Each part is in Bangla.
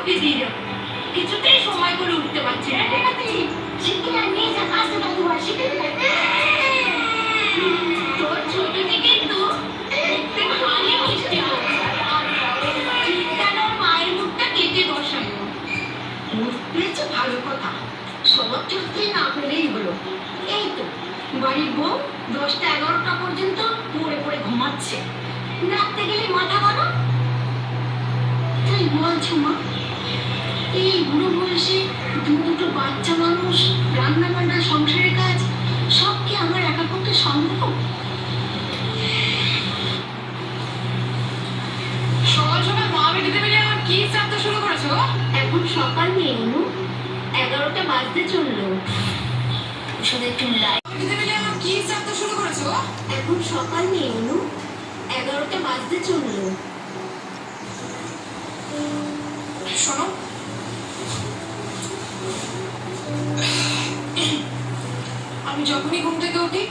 ওকে দিয়ে যাবো। কিছুতেই সময় করে উঠতে পারছি না। তোর ছোট থেকেই তো দেখতে ভালো মিষ্টি হয়। চিন্তার ওর মায়ের মুখটা কেটে বসানো। উঠতেছে ভালো কথা, সবার চলতেই না পেলেই হলো। এই তো বাড়ির বউ 10টা-11টা পর্যন্ত পড়ে পড়ে ঘুমাচ্ছে, রাখতে গেলে মাথা গরম। তাই বলছো মা, এই বুড়ো বয়সে দুটো বাচ্চা মানুষ, রান্না বান্না, সংসারের কাজ সব কি আমার একা করতে সম্ভব? সকাল সকাল মা বেটিতে মিলে আমার কি চাপটা শুরু করেছো? এখন সকাল নেই অনু, 11টা বাজতে চললো। শুধু একটু বেটিতে মিলে আমার কি চাপটা শুরু করেছো? এখন সকাল নেই অনু, 11টা বাজতে চললো। শোনো, আমি যখনই ঘুম থেকে উঠি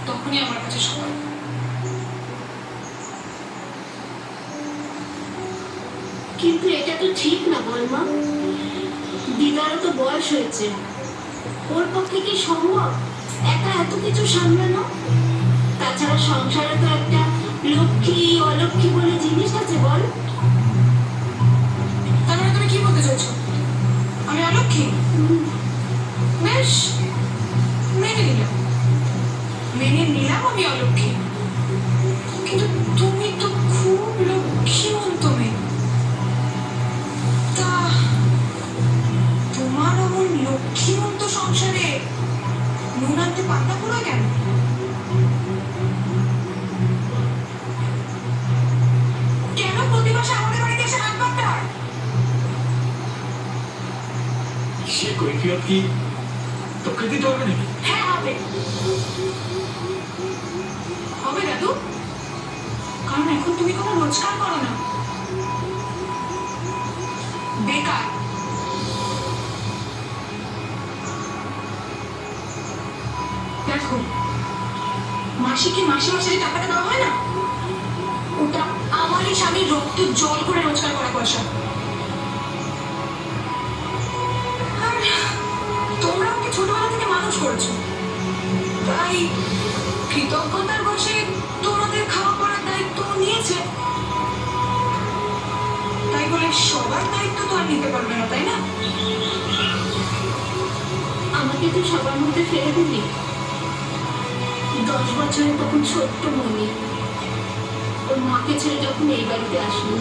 তখনই আমার কাছে সকাল। কিন্তু এটা তো ঠিক না বল মা, দিদারও তো বয়স হয়েছে, ওর পক্ষে কি সম্ভব একা এত কিছু সামলানো? তাছাড়া সংসারে তো একটা লক্ষ্মী অলক্ষ্মী বলে জিনিস আছে বল। তার মানে তুমি কি বলতে চাইছো, আমি অলক্ষ্মী? বেশ, মেনে নিলাম আমি অলক্ষ্মী, কিন্তু তুমি তো খুব লক্ষ্মীমন্ত মেয়ে। তা তোমার এমন লক্ষ্মীমন্ত সংসারে নুন আনতে পান্তা পুরো কেন? কেন প্রতি মাসে আমাদের বাড়িতে এসে হাত পাততে হয়? সে কৈফিয়ত কি তোকে দিতে হবে নাকি? হ্যাঁ হবে দাদু, কারণ এখন তুমি কোনো রোজগার করো না, বেকার। দেখো, মাসিকে মাসে মাসে যে টাকাটা দেওয়া হয় না, ওটা আমারই স্বামীর রক্ত জল করে রোজগার করা পয়সা। আর তোমরা ওকে ছোটবেলা থেকে মানুষ করেছো, তাই কৃতজ্ঞতার বসে তোমাদের খাওয়া পড়ার দায়িত্ব নিয়েছে। তাই বলে সবার দায়িত্ব তো আর নিতে পারবে না, তাই না? আমাকে তো সবার মধ্যে ফেলে দিবি। 10 বছরে তখন ছোট্ট মনি ওর মাকে ছেড়ে যখন এই বাড়িতে আসলো,